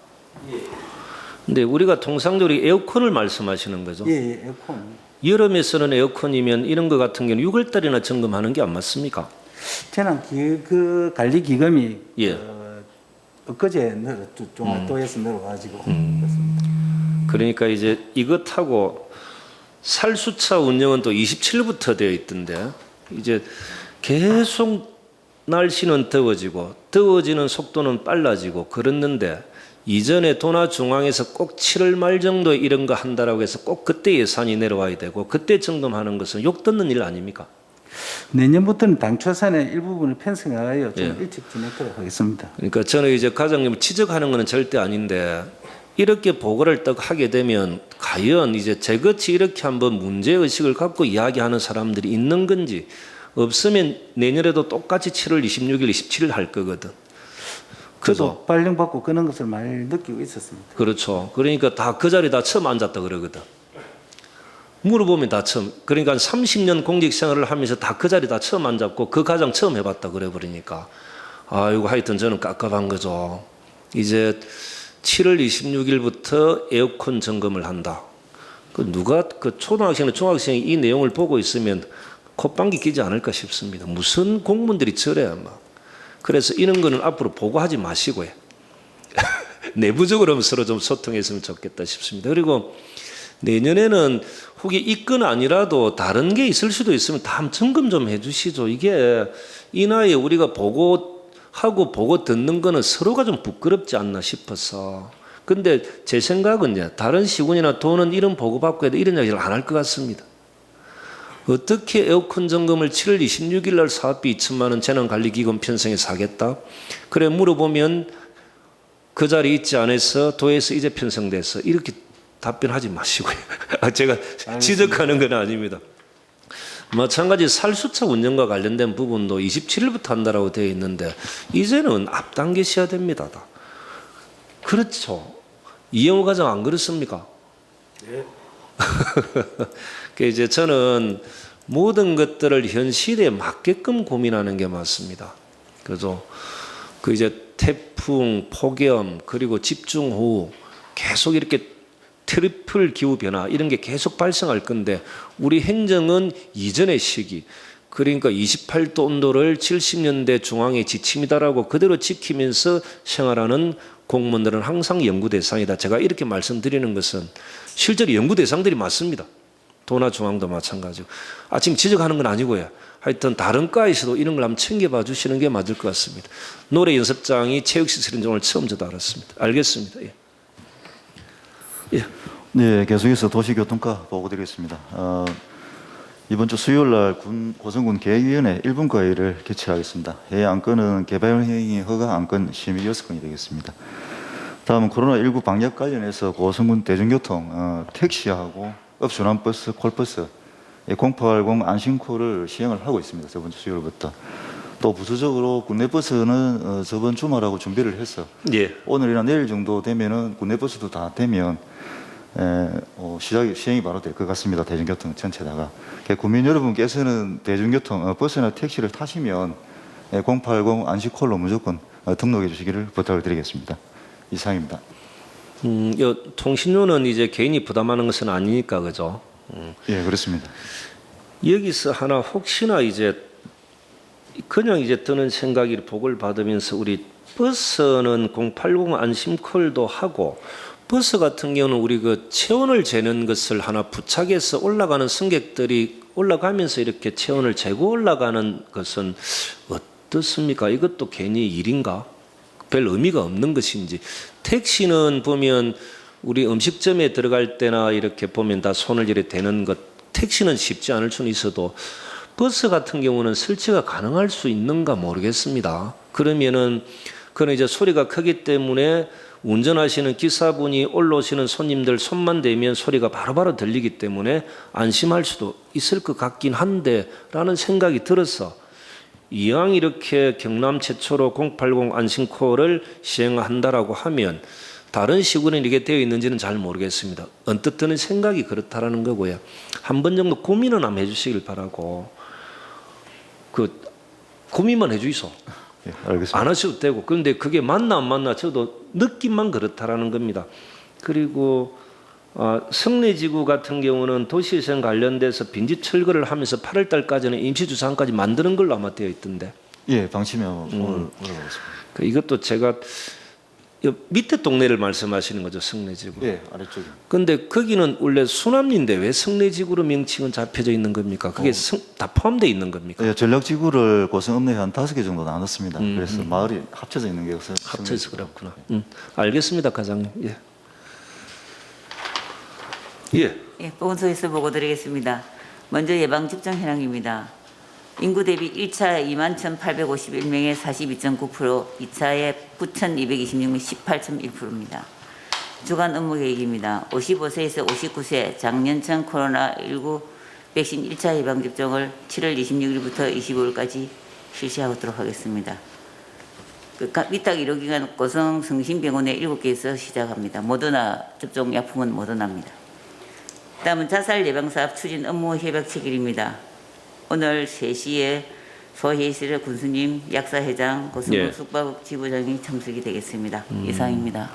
근데 우리가 통상적으로 에어컨을 말씀하시는 거죠? 예, 에어컨. 여름에서는 에어컨이면 이런 거 같은 경우는 6월 달이나 점검하는 게 안 맞습니까? 재난관리기금이 예. 엊그제 종합도에서 늘어가지고 그렇습니다. 그러니까 이제 이것하고 살수차 운영은 또 27일부터 되어 있던데 이제 계속 날씨는 더워지고 더워지는 속도는 빨라지고 그랬는데 이전에 도나중앙에서 꼭 7월 말 정도에 이런 거 한다라고 해서 꼭 그때 예산이 내려와야 되고 그때 점검하는 것은 욕 듣는 일 아닙니까? 내년부터는 당초산의 일부분을 편성하여 좀 예. 일찍 진행하도록 하겠습니다. 그러니까 저는 이제 과장님을 지적하는 것은 절대 아닌데 이렇게 보고를 딱 하게 되면 과연 이제 저같이 이렇게 한번 문제의식을 갖고 이야기하는 사람들이 있는 건지 없으면 내년에도 똑같이 7월 26일, 27일 할 거거든. 저도 발령받고 그런 것을 많이 느끼고 있었습니다. 그렇죠. 그러니까 다 그 자리에 다 처음 앉았다 그러거든. 물어보면 다 처음. 그러니까 30년 공직생활을 하면서 다 그 자리에 다 처음 앉았고 그 과정 처음 해봤다 그래 버리니까 아이고 하여튼 저는 깝깝한 거죠. 이제 7월 26일부터 에어컨 점검을 한다. 그 누가 그 초등학생이나 중학생이 이 내용을 보고 있으면 콧방귀 끼지 않을까 싶습니다. 무슨 공무원들이 저래 막. 그래서 이런 거는 앞으로 보고하지 마시고요. 내부적으로 서로 좀 소통했으면 좋겠다 싶습니다. 그리고 내년에는 혹시 이건 아니라도 다른 게 있을 수도 있으면 다음 점검 좀 해주시죠. 이게 이 나이에 우리가 보고하고 보고 듣는 거는 서로가 좀 부끄럽지 않나 싶어서. 근데 제 생각은요, 다른 시군이나 도는 이런 보고받고 해도 이런 이야기를 안 할 것 같습니다. 어떻게 에어컨 점검을 7월 26일 날 사업비 2천만 원 재난관리기금 편성해서 하겠다? 그래 물어보면 그 자리에 있지 않아서 도에서 이제 편성돼서 이렇게 답변하지 마시고요. 제가 지적하는 건 아닙니다. 마찬가지 살수차 운영과 관련된 부분도 27일부터 한다라고 되어 있는데 이제는 앞당기셔야 됩니다. 다. 그렇죠. 이영호 과장 안 그렇습니까? 네. 그 이제 저는 모든 것들을 현 시대에 맞게끔 고민하는 게 맞습니다. 그래서 그 이제 태풍, 폭염, 그리고 집중호우 계속 이렇게 트리플 기후 변화 이런 게 계속 발생할 건데 우리 행정은 이전의 시기 그러니까 28도 온도를 70년대 중앙의 지침이다라고 그대로 지키면서 생활하는 공무원들은 항상 연구 대상이다. 제가 이렇게 말씀드리는 것은 실제로 연구 대상들이 맞습니다. 도나 중앙도 마찬가지고. 지금 지적하는 건 아니고요. 하여튼 다른 과에서도 이런 걸 한번 챙겨봐 주시는 게 맞을 것 같습니다. 노래 연습장이 체육시설인 줄 오늘 처음 저도 알았습니다. 알겠습니다. 예. 예. 네, 계속해서 도시교통과 보고드리겠습니다. 이번 주 수요일 날 고성군 계획위원회 1분 회의를 개최하겠습니다. 회의 안건은 개발행위 허가 안건 심의 6건이 되겠습니다. 다음은 코로나19 방역 관련해서 고성군 대중교통 택시하고 업순환버스, 콜버스 080 안심콜을 시행을 하고 있습니다. 저번 주 수요일부터. 또 부수적으로 국내버스는 저번 주말하고 준비를 해서 예. 오늘이나 내일 정도 되면은 국내버스도 다 되면 시행이 바로 될 것 같습니다. 대중교통 전체다가. 국민 여러분께서는 대중교통 버스나 택시를 타시면 080 안심콜로 무조건 등록해 주시기를 부탁을 드리겠습니다. 이상입니다. 통신료는 이제 개인이 부담하는 것은 아니니까 그죠? 예, 그렇습니다. 여기서 하나 혹시나 이제 그냥 이제 드는 생각이 복을 받으면서 우리 버스는 080 안심콜도 하고 버스 같은 경우는 우리 그 체온을 재는 것을 하나 부착해서 올라가는 승객들이 올라가면서 이렇게 체온을 재고 올라가는 것은 어떻습니까? 이것도 괜히 일인가? 별 의미가 없는 것인지. 택시는 보면 우리 음식점에 들어갈 때나 이렇게 보면 다 손을 이렇게 대는 것, 택시는 쉽지 않을 수는 있어도 버스 같은 경우는 설치가 가능할 수 있는가 모르겠습니다. 그러면은 그는 이제 소리가 크기 때문에 운전하시는 기사분이 올라오시는 손님들 손만 대면 소리가 바로바로 들리기 때문에 안심할 수도 있을 것 같긴 한데 라는 생각이 들어서 이왕 이렇게 경남 최초로 080 안심콜을 시행한다라고 하면 다른 시군에 이게 되어 있는지는 잘 모르겠습니다. 언뜻 드는 생각이 그렇다라는 거고요. 한 번 정도 고민은 한번 해주시길 바라고. 고민만 해주이소. 예, 알겠습니다. 안 하셔도 되고. 그런데 그게 맞나 안 맞나 저도 느낌만 그렇다라는 겁니다. 그리고 성내지구 같은 경우는 도시위생 관련돼서 빈집 철거를 하면서 8월 달까지는 임시주차장까지 만드는 걸로 아마 되어 있던데. 예, 방침이 오늘 올라가겠습니다. 이것도 제가 밑에 동네를 말씀하시는 거죠, 성내지구. 예, 아래쪽에. 근데 거기는 원래 수남리인데 왜 성내지구로 명칭은 잡혀져 있는 겁니까? 그게 다 포함되어 있는 겁니까? 예, 전략지구를 고성 읍내에 한 5개 정도 나눴습니다. 그래서 마을이 합쳐져 있는 게 합쳐서 그렇구나. 알겠습니다, 과장님. 예. 예, 보건소에서 보고 드리겠습니다. 먼저 예방접종 현황입니다. 인구 대비 1차 21,851명의 42.9%, 2차에 9,226명 18.1%입니다. 주간 업무 계획입니다. 55세에서 59세 장년층 코로나19 백신 1차 예방접종을 7월 26일부터 25일까지 실시하도록 하겠습니다. 위탁 의료기관 고성 성심병원에 7개에서 시작합니다. 모더나 접종 약품은 모더나입니다. 다음은 자살 예방사업 추진 업무 협약 체결입니다. 오늘 3시에 소회의실에 군수님, 약사회장, 고성군 숙박업 지부장이 참석이 되겠습니다. 이상입니다.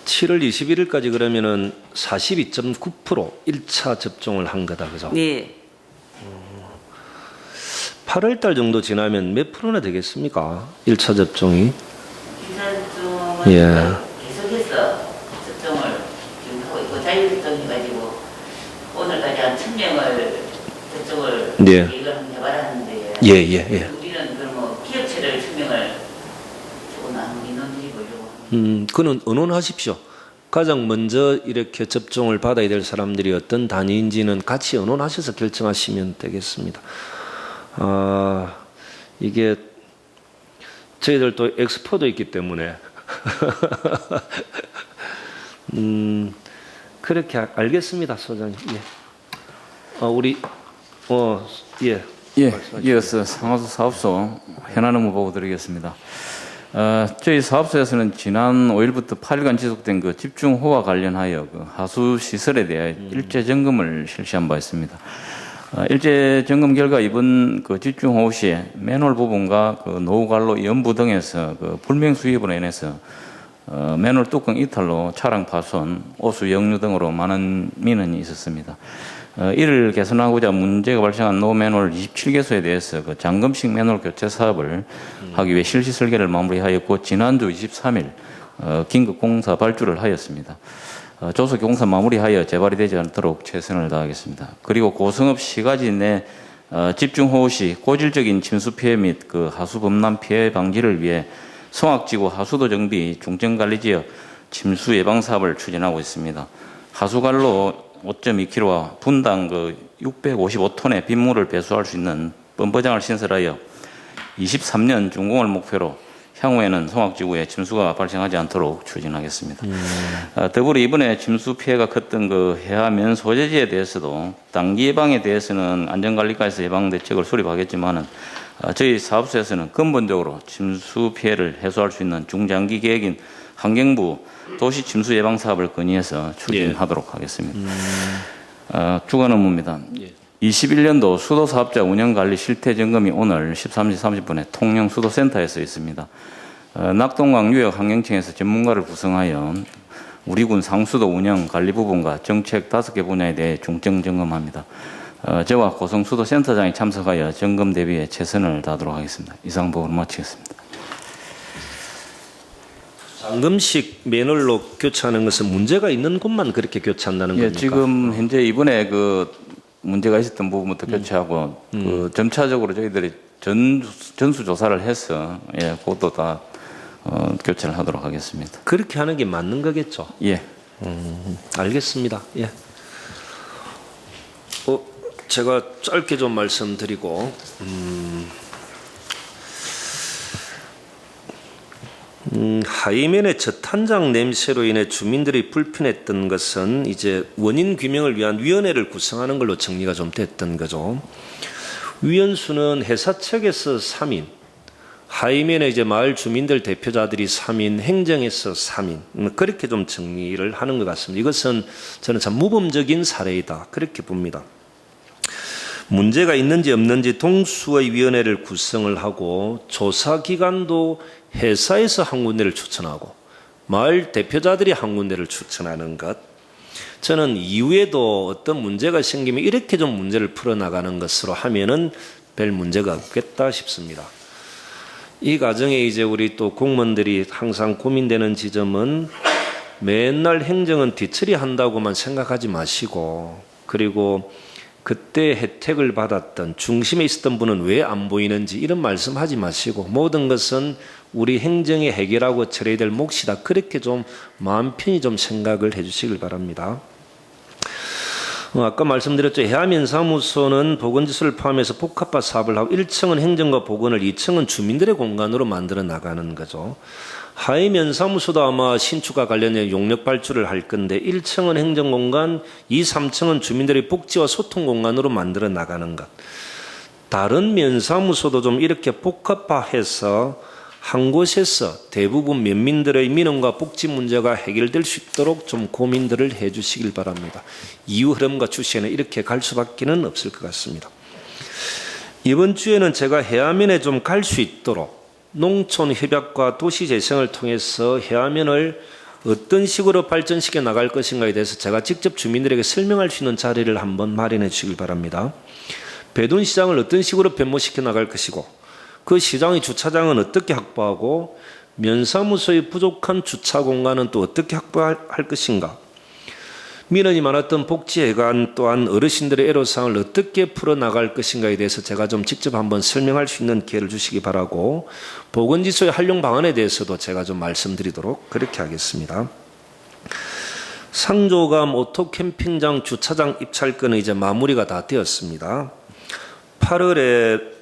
7월 21일까지 그러면은 42.9% 1차 접종을 한 거다, 그죠? 네. 8월 달 정도 지나면 몇 프로나 되겠습니까? 1차 접종이? 1차 접종은 예. 계속해서 접종을 지금 하고 있고 자율접종 해가지고 오늘까지 한 1,000명을 접종을 계획을 한번 해봐라는데 우리는 그럼 기업체를 1,000명을 조금 인원들이 보려고 그는 의논하십시오. 가장 먼저 이렇게 접종을 받아야 될 사람들이 어떤 단위인지는 같이 의논하셔서 결정하시면 되겠습니다. 이게 저희들도 엑스포도 있기 때문에 그렇게 알겠습니다, 소장님. 이어서 상하수 사업소 현안 업무 보고 드리겠습니다. 저희 사업소에서는 지난 5일부터 8일간 지속된 그 집중호우와 관련하여 그 하수 시설에 대해 일제 점검을 실시한 바 있습니다. 일제 점검 결과 이번 그 집중호우 시에 맨홀 부분과 그 노후관로 연부 등에서 그 불명 수입으로 인해서 맨홀 뚜껑 이탈로 차량 파손, 오수 역류 등으로 많은 민원이 있었습니다. 이를 개선하고자 문제가 발생한 노맨홀 27개소에 대해서 그 잠금식 맨홀 교체 사업을 하기 위해 실시 설계를 마무리하였고 지난주 23일 긴급 공사 발주를 하였습니다. 조속히 공사 마무리하여 재발이 되지 않도록 최선을 다하겠습니다. 그리고 고성읍 시가지 내 집중호우 시 고질적인 침수 피해 및 그 하수 범람 피해 방지를 위해 성악지구 하수도 정비 중점관리지역 침수 예방 사업을 추진하고 있습니다. 하수관로 5.2km와 분당 그 655톤의 빗물을 배수할 수 있는 펌프장을 신설하여 23년 준공을 목표로 향후에는 송악지구에 침수가 발생하지 않도록 추진하겠습니다. 더불어 이번에 침수 피해가 컸던 그 해하면 소재지에 대해서도 단기 예방에 대해서는 안전관리과에서 예방 대책을 수립하겠지만은 저희 사업소에서는 근본적으로 침수 피해를 해소할 수 있는 중장기 계획인 환경부 도시 침수 예방 사업을 건의해서 추진하도록 하겠습니다. 주간 업무입니다. 21년도 수도 사업자 운영 관리 실태 점검이 오늘 13시 30분에 통영 수도센터에서 있습니다. 낙동강 유역 환경청에서 전문가를 구성하여 우리 군 상수도 운영 관리 부분과 정책 5개 분야에 대해 중점 점검합니다. 저와 고성 수도센터장이 참석하여 점검 대비에 최선을 다하도록 하겠습니다. 이상 보고를 마치겠습니다. 잠금식 맨홀로 교체하는 것은 문제가 있는 곳만 그렇게 교체한다는 겁니까? 지금 현재 이번에 그 문제가 있었던 부분부터 교체하고 그 점차적으로 저희들이 전수 조사를 해서 그것도 다 교체를 하도록 하겠습니다. 그렇게 하는 게 맞는 거겠죠? 예. 알겠습니다. 예. 제가 짧게 좀 말씀드리고 하이면의 저탄장 냄새로 인해 주민들이 불편했던 것은 이제 원인 규명을 위한 위원회를 구성하는 걸로 정리가 좀 됐던 거죠. 위원수는 회사 측에서 3인, 하이면의 이제 마을 주민들 대표자들이 3인, 행정에서 3인 그렇게 좀 정리를 하는 것 같습니다. 이것은 저는 참 모범적인 사례이다 그렇게 봅니다. 문제가 있는지 없는지 동수의 위원회를 구성을 하고 조사 기관도 회사에서 한 군데를 추천하고 마을 대표자들이 한 군데를 추천하는 것, 저는 이후에도 어떤 문제가 생기면 이렇게 좀 문제를 풀어나가는 것으로 하면은 별 문제가 없겠다 싶습니다. 이 과정에 이제 우리 또 공무원들이 항상 고민되는 지점은 맨날 행정은 뒤처리 한다고만 생각하지 마시고, 그리고 그때 혜택을 받았던 중심에 있었던 분은 왜 안 보이는지 이런 말씀하지 마시고 모든 것은 우리 행정이 해결하고 처리해야 될 몫이다. 그렇게 좀 마음 편히 좀 생각을 해 주시길 바랍니다. 아까 말씀드렸죠. 해암연사무소는 보건지수를 포함해서 복합화 사업을 하고 1층은 행정과 보건을 2층은 주민들의 공간으로 만들어 나가는 거죠. 하임연사무소도 아마 신축과 관련된 용역 발주를 할 건데 1층은 행정공간, 2, 3층은 주민들의 복지와 소통 공간으로 만들어 나가는 것. 다른 면사무소도 좀 이렇게 복합화해서 한 곳에서 대부분 면민들의 민원과 복지 문제가 해결될 수 있도록 좀 고민들을 해 주시길 바랍니다. 이후 흐름과 추세는 이렇게 갈 수밖에는 없을 것 같습니다. 이번 주에는 제가 해안면에 좀 갈 수 있도록 농촌 협약과 도시 재생을 통해서 해안면을 어떤 식으로 발전시켜 나갈 것인가에 대해서 제가 직접 주민들에게 설명할 수 있는 자리를 한번 마련해 주시길 바랍니다. 배둔시장을 어떤 식으로 변모시켜 나갈 것이고 그 시장의 주차장은 어떻게 확보하고 면사무소의 부족한 주차 공간은 또 어떻게 확보할 것인가, 민원이 많았던 복지회관 또한 어르신들의 애로사항을 어떻게 풀어나갈 것인가에 대해서 제가 좀 직접 한번 설명할 수 있는 기회를 주시기 바라고, 보건지수의 활용 방안에 대해서도 제가 좀 말씀드리도록 그렇게 하겠습니다. 상조감 오토캠핑장 주차장 입찰건은 이제 마무리가 다 되었습니다. 8월에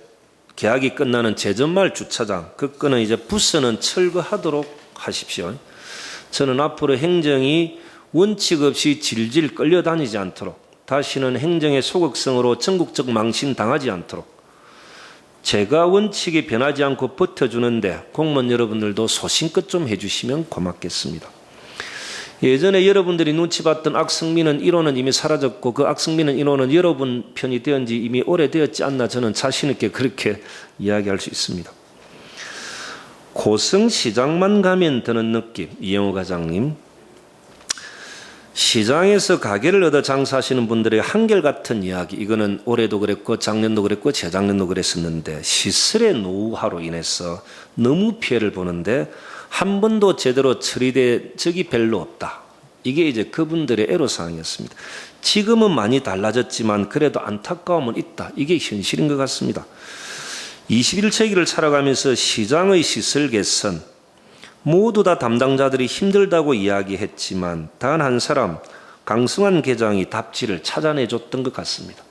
계약이 끝나는 제전마을 주차장, 그 건은 이제 부서는 철거하도록 하십시오. 저는 앞으로 행정이 원칙 없이 질질 끌려다니지 않도록, 다시는 행정의 소극성으로 전국적 망신 당하지 않도록 제가 원칙이 변하지 않고 버텨주는데 공무원 여러분들도 소신껏 좀 해주시면 고맙겠습니다. 예전에 여러분들이 눈치 봤던 악성민원 1호는 이미 사라졌고 그 악성민원 1호는 여러분 편이 되은 지 이미 오래되었지 않나, 저는 자신 있게 그렇게 이야기할 수 있습니다. 고성시장만 가면 드는 느낌, 이영호 과장님. 시장에서 가게를 얻어 장사하시는 분들의 한결같은 이야기, 이거는 올해도 그랬고 작년도 그랬고 재작년도 그랬었는데 시설의 노후화로 인해서 너무 피해를 보는데 한 번도 제대로 처리된 적이 별로 없다. 이게 이제 그분들의 애로사항이었습니다. 지금은 많이 달라졌지만 그래도 안타까움은 있다. 이게 현실인 것 같습니다. 21세기를 살아가면서 시장의 시설 개선, 모두 다 담당자들이 힘들다고 이야기했지만 단 한 사람, 강승환 계장이 답지를 찾아내줬던 것 같습니다.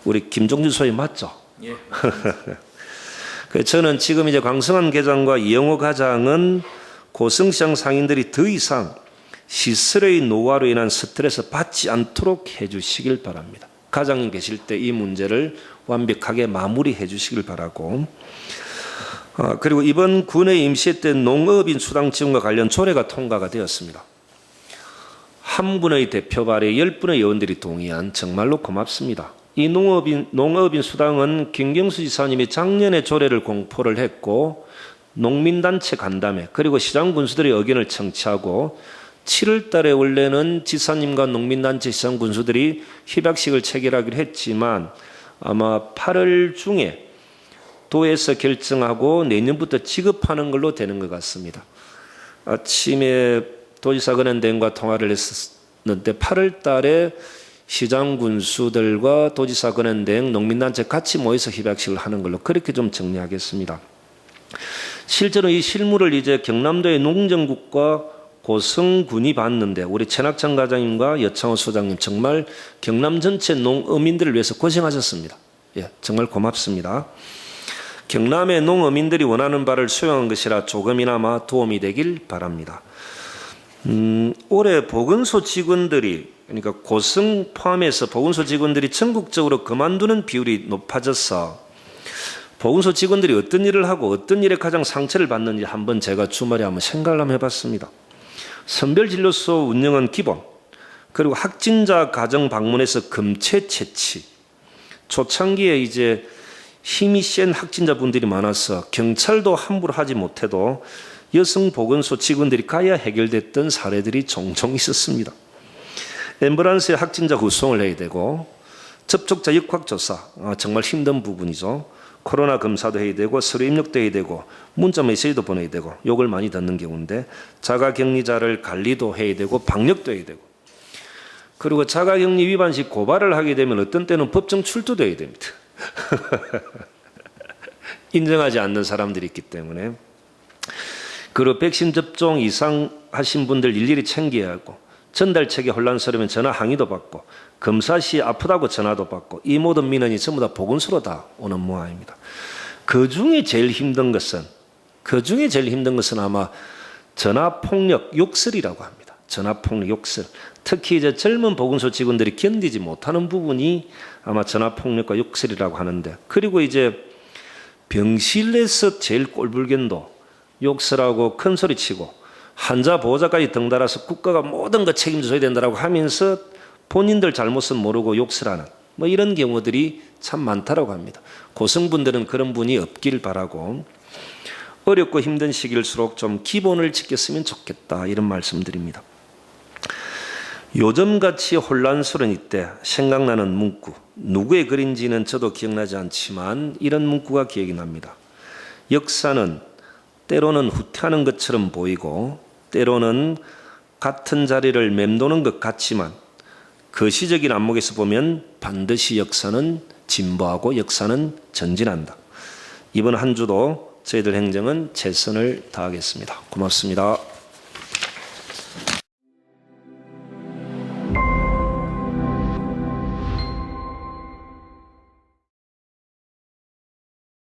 우리 김종주 소위 맞죠? 예. 저는 지금 이제 광성환 계장과 이영호 과장은 고성시장 상인들이 더 이상 시설의 노화로 인한 스트레스 받지 않도록 해주시길 바랍니다. 과장님 계실 때 이 문제를 완벽하게 마무리해 주시길 바라고, 그리고 이번 군의 임시회 때 농업인 수당 지원과 관련 조례가 통과가 되었습니다. 한 분의 대표 발에 10분의 의원들이 동의한, 정말로 고맙습니다. 이 농업인 수당은 김경수 지사님이 작년에 조례를 공포를 했고 농민단체 간담회 그리고 시장군수들의 의견을 청취하고 7월 달에 원래는 지사님과 농민단체 시장군수들이 협약식을 체결하기로 했지만 아마 8월 중에 도에서 결정하고 내년부터 지급하는 걸로 되는 것 같습니다. 아침에 도지사 근현대행과 통화를 했었는데 8월 달에 시장 군수들과 도지사 근현대행 농민단체 같이 모여서 협약식을 하는 걸로 그렇게 좀 정리하겠습니다. 실제로 이 실무를 이제 경남도의 농정국과 고성군이 봤는데 우리 최낙찬 과장님과 여창호 소장님 정말 경남 전체 농어민들을 위해서 고생하셨습니다. 예, 정말 고맙습니다. 경남의 농어민들이 원하는 바를 수용한 것이라 조금이나마 도움이 되길 바랍니다. 올해 보건소 직원들이, 그러니까 고성 포함해서 보건소 직원들이 전국적으로 그만두는 비율이 높아져서 보건소 직원들이 어떤 일을 하고 어떤 일에 가장 상처를 받는지 한번 제가 주말에 한번 생각을 한번 해봤습니다. 선별진료소 운영은 기본, 그리고 확진자 가정 방문해서 금체 채취, 초창기에 이제 힘이 센 확진자분들이 많아서 경찰도 함부로 하지 못해도 여성 보건소 직원들이 가야 해결됐던 사례들이 종종 있었습니다. 앰뷸런스에 확진자 후송을 해야 되고 접촉자 역학조사, 정말 힘든 부분이죠. 코로나 검사도 해야 되고 서류 입력도 해야 되고 문자 메시지도 보내야 되고 욕을 많이 듣는 경우인데 자가격리자를 관리도 해야 되고 방역도 해야 되고, 그리고 자가격리 위반 시 고발을 하게 되면 어떤 때는 법정 출두도 해야 됩니다. 인정하지 않는 사람들이 있기 때문에. 그리고 백신 접종 이상 하신 분들 일일이 챙겨야 하고, 전달책이 혼란스러우면 전화 항의도 받고, 검사 시 아프다고 전화도 받고, 이 모든 민원이 전부 다 보건소로 다 오는 모양입니다. 그 중에 제일 힘든 것은 아마 전화폭력 욕설이라고 합니다. 전화폭력 욕설. 특히 이제 젊은 보건소 직원들이 견디지 못하는 부분이 아마 전화폭력과 욕설이라고 하는데, 그리고 이제 병실에서 제일 꼴불견도 욕설하고 큰소리 치고 환자 보호자까지 덩달아서 국가가 모든 것 책임져야 된다고 하면서 본인들 잘못은 모르고 욕설하는 이런 경우들이 참 많다고 합니다. 고성분들은 그런 분이 없길 바라고, 어렵고 힘든 시기일수록 좀 기본을 지켰으면 좋겠다, 이런 말씀드립니다. 요즘같이 혼란스러운 이때 생각나는 문구, 누구의 글인지는 저도 기억나지 않지만 이런 문구가 기억이 납니다. 역사는 때로는 후퇴하는 것처럼 보이고 때로는 같은 자리를 맴도는 것 같지만 거시적인 안목에서 보면 반드시 역사는 진보하고 역사는 전진한다. 이번 한 주도 저희들 행정은 최선을 다하겠습니다. 고맙습니다.